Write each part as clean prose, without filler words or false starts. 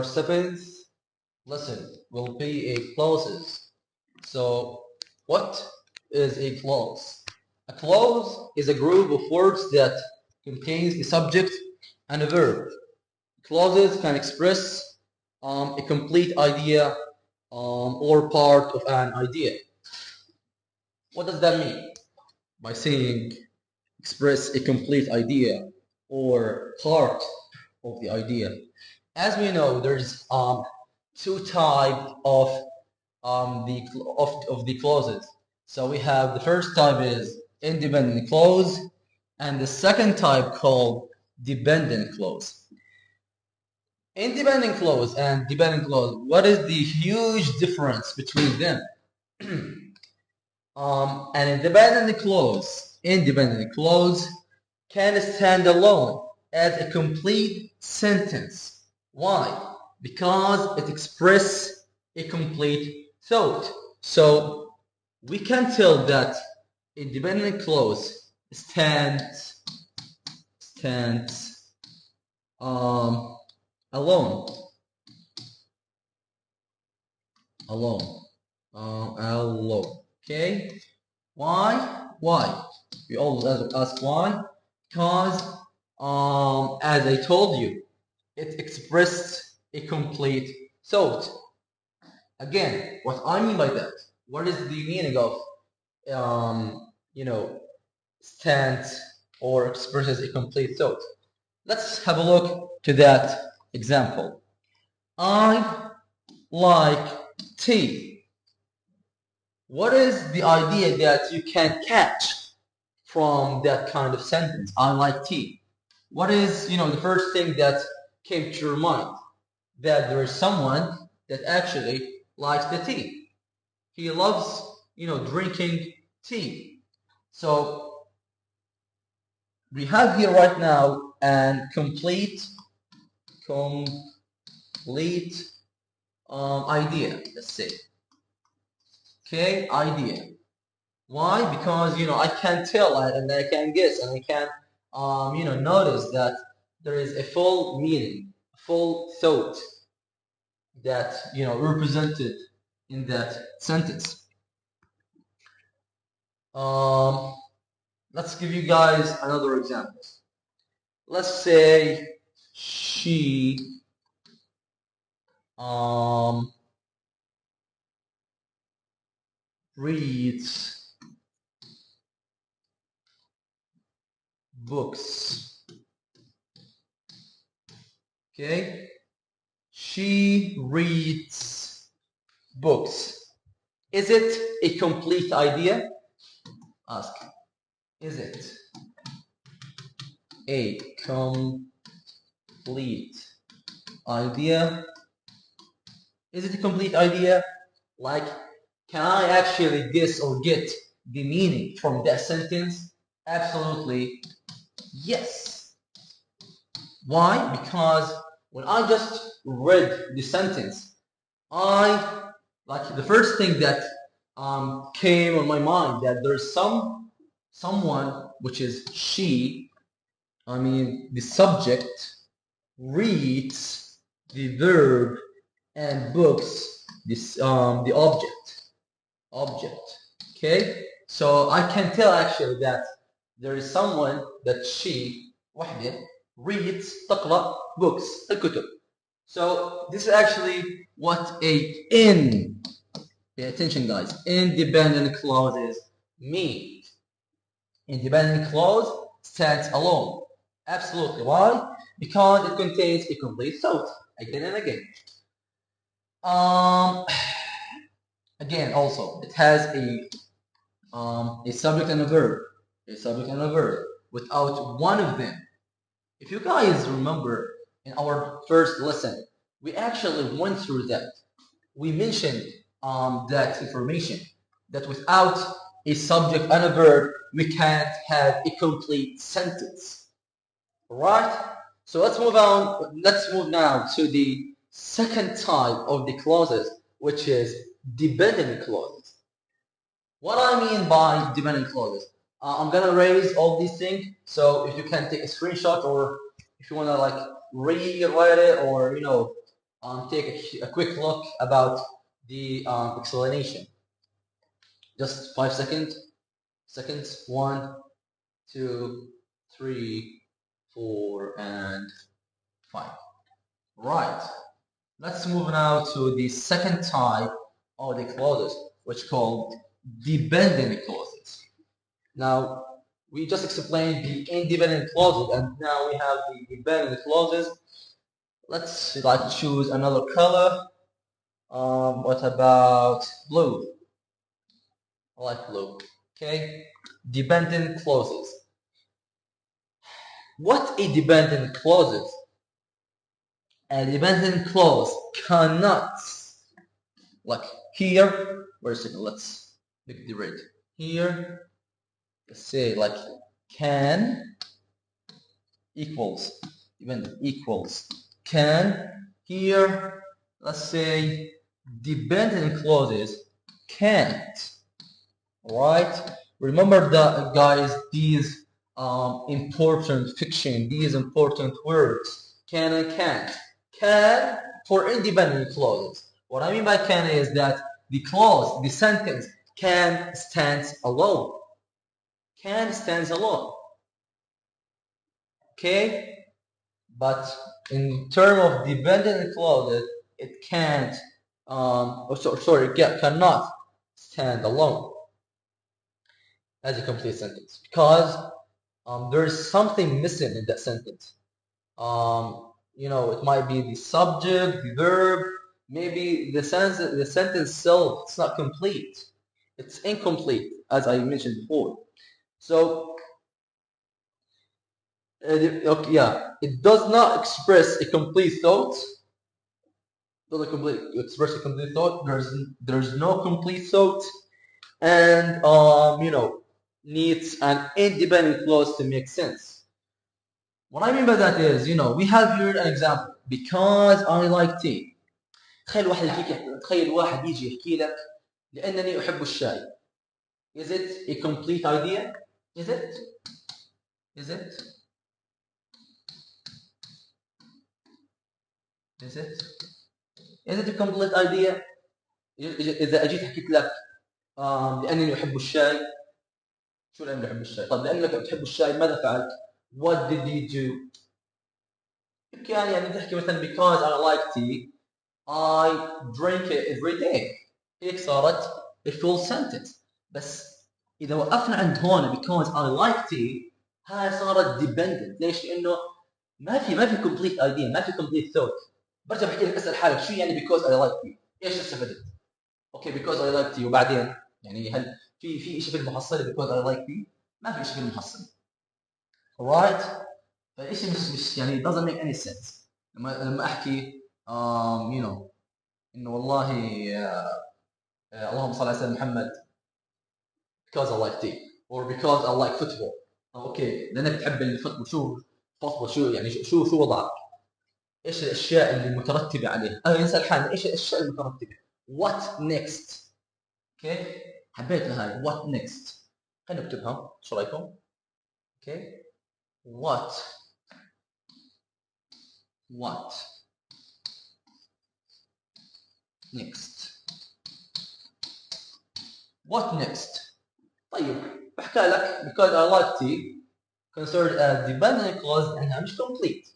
our seventh lesson will be a clauses. So, what is a clause? A clause is a group of words that contains a subject and a verb. Clauses can express a complete idea or part of an idea. What does that mean? By saying express a complete idea or part of the idea. As we know, there's two types of the clauses. So we have the first type is independent clause, and the second type called dependent clause. Independent clause and dependent clause. What is the huge difference between them? An independent clause can stand alone as a complete sentence. Why? Because it expresses a complete thought. So we can tell that independent clause stands alone. Alone. Okay. Why? Why? We always ask why. Because, as I told you, it expressed a complete thought. Again, what I mean by that? What is the meaning of, stands or expresses a complete thought? Let's have a look to that example. I like tea. What is the idea that you can catch from that kind of sentence? I like tea. What is, the first thing that came to your mind? That there is someone that actually likes the tea. He loves, drinking tea. So we have here right now an complete idea, let's say. Okay, idea. Why? Because I can tell and I can guess and I can notice that there is a full meaning, full thought that represented in that sentence. Let's give you guys another example. Let's say she reads books. Okay, she reads books. Is it a complete idea? Ask. Is it a complete idea? Is it a complete idea? Like, can I actually guess or get the meaning from that sentence? Absolutely yes. Why? Because when I just read the sentence, the first thing that came on my mind that there's someone, which is she, the subject, reads the verb, and books the object. Okay, so I can tell actually that there is someone that she وحدة reads تقرأ books الكتب. So this is actually what pay attention guys, independent clauses mean. Independent clause stands alone. Absolutely. Why? Because it contains a complete thought again and again. Again, also it has a subject and a verb. A subject and a verb. Without one of them, if you guys remember in our first lesson, we actually went through that. We mentioned that information that without a subject and a verb, we can't have a complete sentence. Right? So let's move on. Let's move now to the second type of the clauses, which is dependent clauses. What I mean by dependent clauses, I'm gonna raise all these things. So if you can take a screenshot, or if you wanna like rewrite it, or take a quick look about the explanation. Just 5 seconds. Seconds. 1, 2, 3, 4, and 5. Right. Let's move now to the second type of the clauses, which called dependent clauses. Now, we just explained the independent clauses, and now we have the dependent clauses. Let's choose another color. What about blue? I like blue. Okay. Dependent clauses. What a dependent clause is? A dependent clause cannot, like here, wait a second, let's make the red. Here, let's say like can equals, dependent equals can. Here, let's say dependent clauses can't. Right? Remember that, guys, these important fiction, these important words, can and can't. Can for independent clauses. What I mean by can is that the clause, the sentence, can stands alone. Can stands alone. Okay? But in terms of dependent clauses, it can't, cannot stand alone as a complete sentence, because there's something missing in that sentence. It might be the subject, the verb, maybe the sentence itself, it's not complete. It's incomplete, as I mentioned before. So, it does not express a complete thought. Express a complete thought. There's no complete thought, and needs an independent clause to make sense. What I mean by that is, we have here an example. Because I like tea. تخيل واحد يجي يحكي لك لأنني أحب الشاي. Is it a complete idea? Is it? Is it? Is it? Is it a complete idea? إذا أجيت حكيت لك لأنني أحب الشاي. شو لأنني أحب الشاي؟ طب لأنك تحب الشاي ماذا فعلت؟ What did you do? يعني تحكي مثلا because I like tea, I drink it every day. هيك صارت a full sentence. بس إذا وقفنا عند هون because I like tea, هاي صارت dependent. ليش؟ لأنه ما في complete idea، ما في complete thought. برجع بحكي لك اسأل حالك شو يعني because I like tea؟ ايش استفدت؟ اوكي because I like tea وبعدين يعني هل في شيء في المحصلة because I like tea؟ ما في شيء في المحصلة. alright؟ فالشيء مش يعني doesn't make any sense. لما احكي انه والله اللهم صل على سيدنا محمد because I like tea or because I like football. اوكي لانك تحب الفوتبول. شو يعني شو وضعك؟ ايش الاشياء اللي مترتبه عليها؟ نسال حالنا ايش الاشياء المترتبه؟ what next؟ اوكي حبيت هاي what next. خلينا نكتبها، شو رايكم؟ اوكي what next. what next. طيب بحكي لك because I like tea considered a dependent clause لانها مش complete.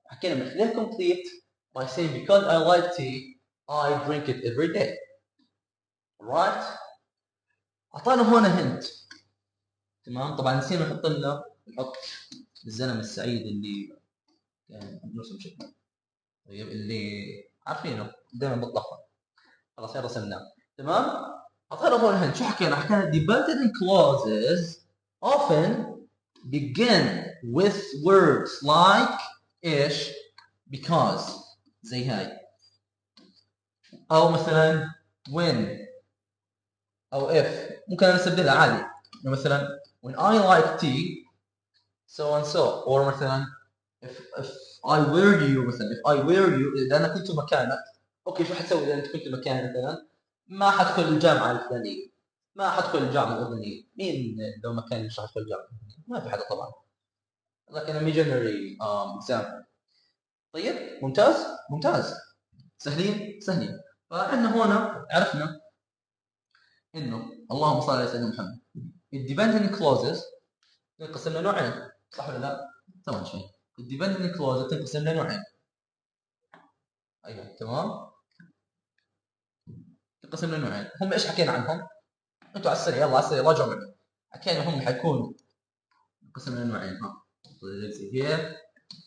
حكينا من خلال complete by saying because I like tea I drink it every day. right؟ اعطانا هون هنت. تمام. طبعا نسينا نحط الزلمه السعيد اللي كان نرسم شكله. طيب اللي عارفينه دائما بطلقها. خلاص هي رسمناه. تمام. اعطانا هون هنت. شو حكينا dependent clauses often begin with words like ايش؟ because زي هاي، او مثلا when او if. ممكن انا استبدلها عادي مثلا when I like tea so and so, or مثلا if I were you مثلا if I were you اذا انا كنت مكانك. اوكي شو حتسوي اذا انت كنت مكاني مثلا؟ ما حدخل الجامعه الفلانيه، ما حدخل الجامعه الفلانيه. مين لو مكاني مش حدخل الجامعه الفلانيه؟ ما في حدا طبعا. لكن imaginary example. طيب ممتاز. سهلين سهلين. فعندنا هنا عرفنا انه اللهم صل على سيدنا محمد الديبندنت كلوزز تنقسم لنوعين، صح ولا لا؟ ثواني شوي. الديبندنت كلوزز تنقسم لنوعين. ايوه تمام. تنقسم لنوعين، هم ايش حكينا عنهم؟ انتوا على السريع، يلا على السريع راجعوا معي. حكينا هم حيكونوا انقسم لنوعين. ها حط لك زي هيك،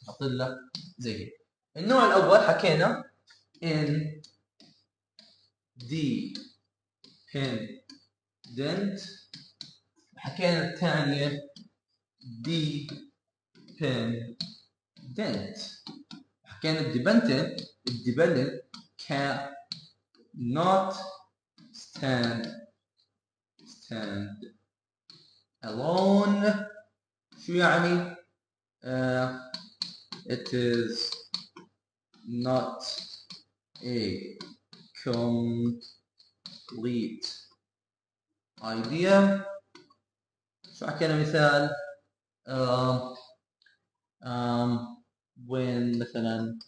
حط لك زي هيك. النوع الاول حكينا ان dependent، حكينا الثانية dependent. حكينا الديبندنت cannot stand alone. شو يعني؟ it is not a complete idea. شو حكينا مثال؟ when مثلا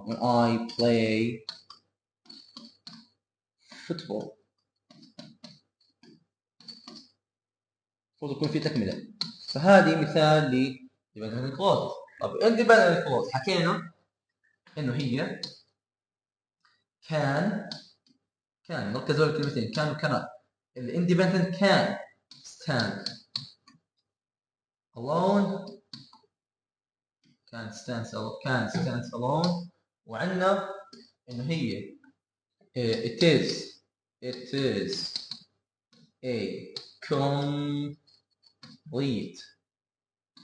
when I play football. المفروض يكون في تكملة. فهذه مثال ل dependent clause. طب independent clause حكينا انه هي كان ركزوا على الكلمتين كان وكانت. الاندبندنت can stand alone، can stands alone. وعندنا انه هي it is a complete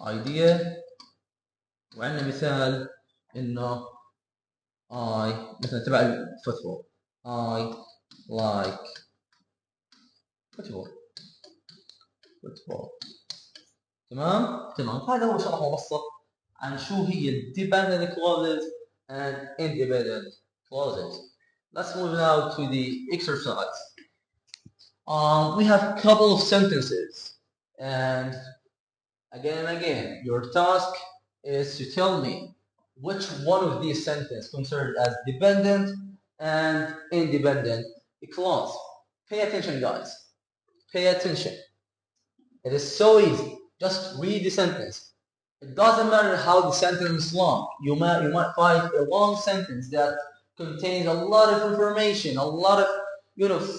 idea. وعندنا مثال انه مثلا تبع الفوتبول I like football. تمام. هذا هو شرح مبسط عن شو هي dependent clauses and independent clauses. Let's move now to the exercise. We have a couple of sentences, and again your task is to tell me which one of these sentences considered as dependent and independent clause. Pay attention, guys. Pay attention. It is so easy. Just read the sentence. It doesn't matter how the sentence is long. You might find a long sentence that contains a lot of information, a lot of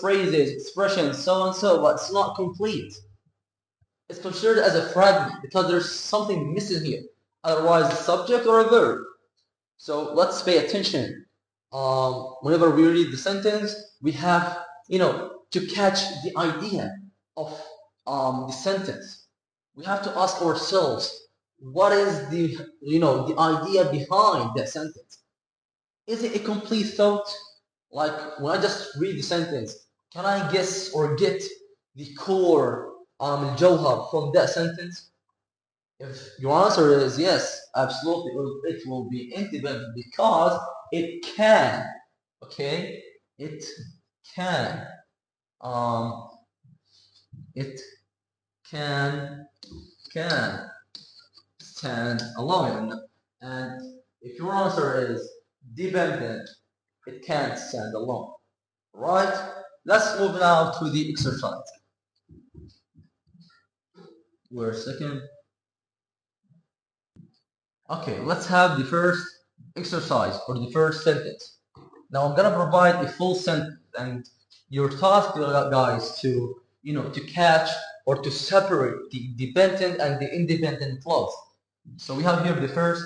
phrases, expressions, so and so, but it's not complete. It's considered as a fragment because there's something missing here. Otherwise, a subject or a verb. So let's pay attention. Whenever we read the sentence, we have to catch the idea of the sentence. We have to ask ourselves, what is the idea behind that sentence? Is it a complete thought? Like when I just read the sentence, can I guess or get the core الجوهر from that sentence? If your answer is yes, absolutely, it will be independent because it can. Okay, it can. It can stand alone. And if your answer is dependent, it can't stand alone. Right? Let's move now to the exercise. Wait a second. Okay, let's have the first exercise or the first sentence. Now I'm gonna provide a full sentence, and your task, guys, to catch or to separate the dependent and the independent clause. So we have here the first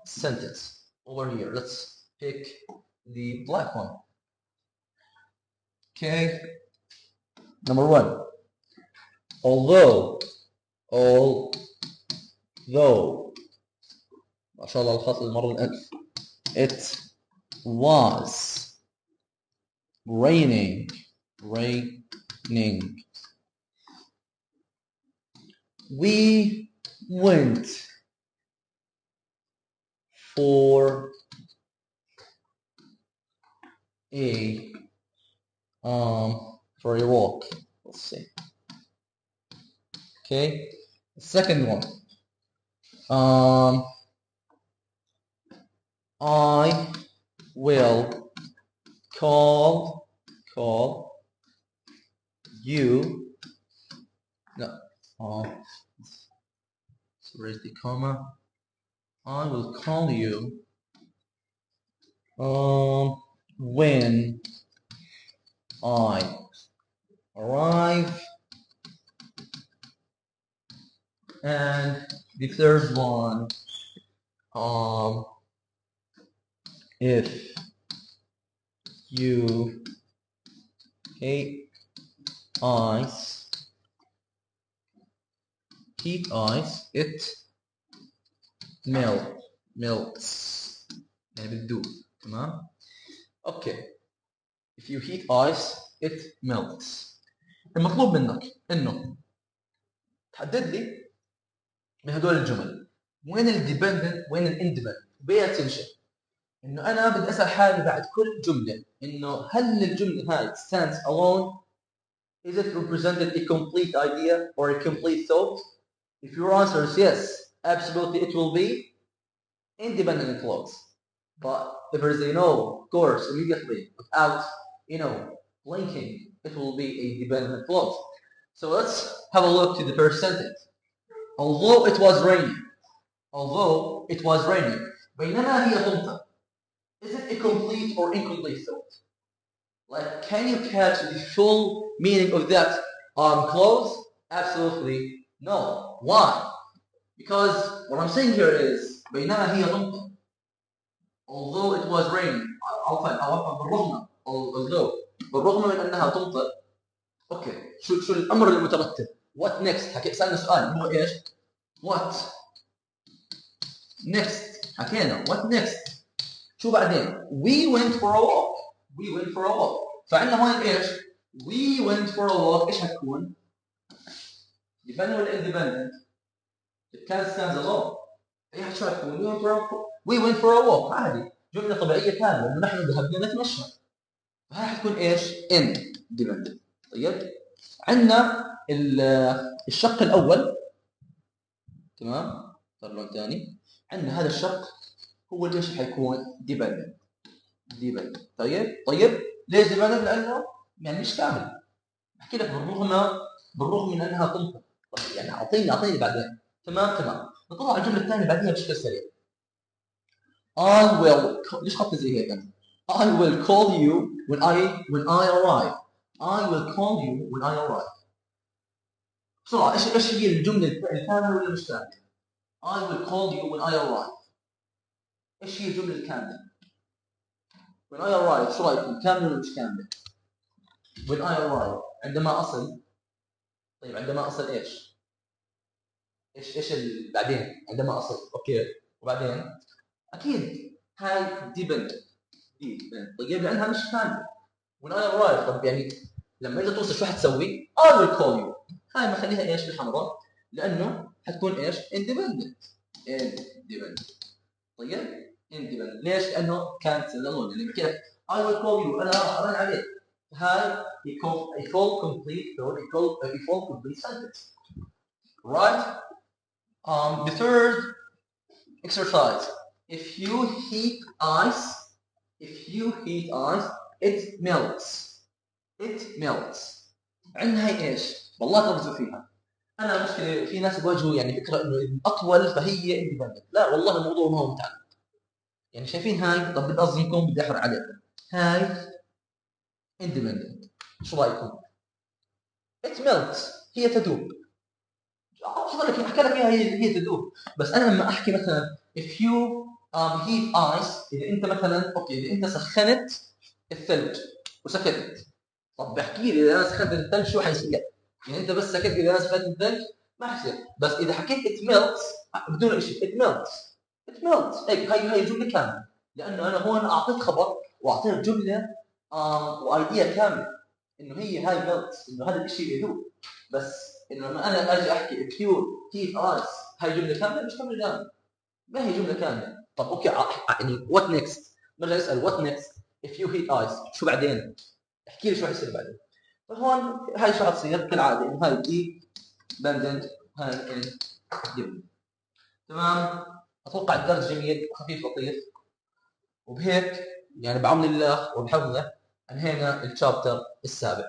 sentence over here. Let's pick the black one. Okay. Number one. Although ما شاء الله الخط المرة الألف. It was raining. We went for a walk. Let's see. Okay. The second one. I will call you. No. So where's the comma? I will call you when I arrive. And the third one, if you hate ice, it melts. يعني بتدوب. تمام؟ اوكي. If you heat ice, it melts. المطلوب منك انه تحدد لي من هدول الجمل وين الديبندنت وين الاندبندنت. pay attention انه انا بدي اسال حالي بعد كل جمله انه هل الجمله هاي stands alone? Is it represented a complete idea or a complete thought? If your answer is yes, absolutely it will be independent clause. But if there is a no, of course, immediately without blinking, it will be a dependent clause. So let's have a look to the first sentence. Although it was raining, بينما هي تمطر. Is it a complete or incomplete thought? Like, can you catch the full meaning of that clause? Absolutely no. Why? Because what I'm saying here is بينما هي تمطر. Although it was raining. بالرغم من انها تمطر. اوكي. شو الامر المترتب؟ What next؟ سألنا سؤال هو ايش؟ What next؟ حكينا what next؟ شو بعدين؟ We went for a walk. فعندنا هون ايش؟ We went for a walk. ايش حتكون؟ dependent ولا independent؟ It can stand alone. اي شو حتكون؟ We went for a walk. عادي. جملة طبيعية كاملة انه نحن ذهبنا نتمشى. فهي حتكون ايش؟ independent. طيب؟ عندنا الشق الاول. تمام؟ صار لون ثاني. عندنا هذا الشق هو اللي ايش حيكون؟ dependent. طيب ليش dependent؟ لانه يعني مش كامل. احكي لك بالرغم من انها تمطر. طيب يعني اعطيني بعدين. تمام. نطلع على الجمله الثانيه بعديها بشكل سريع. I will. ليش خطي زي هيك انا؟ I will call you when I arrive. بسرعه ايش هي الجمله الكامله ولا مش كامله؟ I will call you when I arrive. ايش هي الجمله الكامله؟ when I arrive شو رايكم؟ كامله ولا مش كامله؟ when I arrive عندما اصل. طيب عندما اصل ايش بعدين عندما اصل. اوكي وبعدين اكيد هاي ديبندنت. طيب لانها مش كامله. when I arrive. طب يعني لما انت توصل شو حتسوي؟ I will call you. هاي بخليها ايش بالحمراء لانه حتكون ايش؟ independent. طيب independent. ليش؟ لانه كانت alone. يعني بحكي لك I will call you. انا راح ارن عليك. هاي a full complete thought, a full complete sentence. Right? The third exercise. If you heat ice, it melts. عندنا هي ايش؟ والله تربطوا فيها. انا مشكله في ناس بواجهوا يعني فكره انه الاطول فهي اندبندنت. لا والله الموضوع ما هو متعلق. يعني شايفين هاي؟ طب بدي اصدمكم، بدي احرق عليكم. هاي independent. شو رايكم؟ it melts. هي تذوب. احكي لك اياها هي تذوب. بس انا لما احكي مثلا if you heat ice، اذا انت مثلا اوكي اذا انت سخنت الثلج وسكت. طب احكي لي اذا انا سخنت الثلج شو حيصير؟ يعني انت بس سكت اذا انا سخنت الثلج ما حيصير. بس اذا حكيت it melts بدون شيء it melts هيك هي الجمله كامله. لانه انا هون اعطيت خبر واعطيت جمله وايديا كامله انه هي هاي melts، انه هذا الشيء يذوب. بس انه لما انا اجي احكي if you heat ice هاي جمله كامله مش كامله. ما هي جمله كامله. طب اوكي يعني what next؟ نرجع نسال what next if you heat ice شو بعدين؟ احكي لي شو حيصير بعدين. فهون هاي شو حتصير كالعاده انه هاي dependent هاي independent. تمام. اتوقع الدرس جميل وخفيف لطيف. وبهيك يعني بعون الله وبحفظه انهينا الشابتر السابع.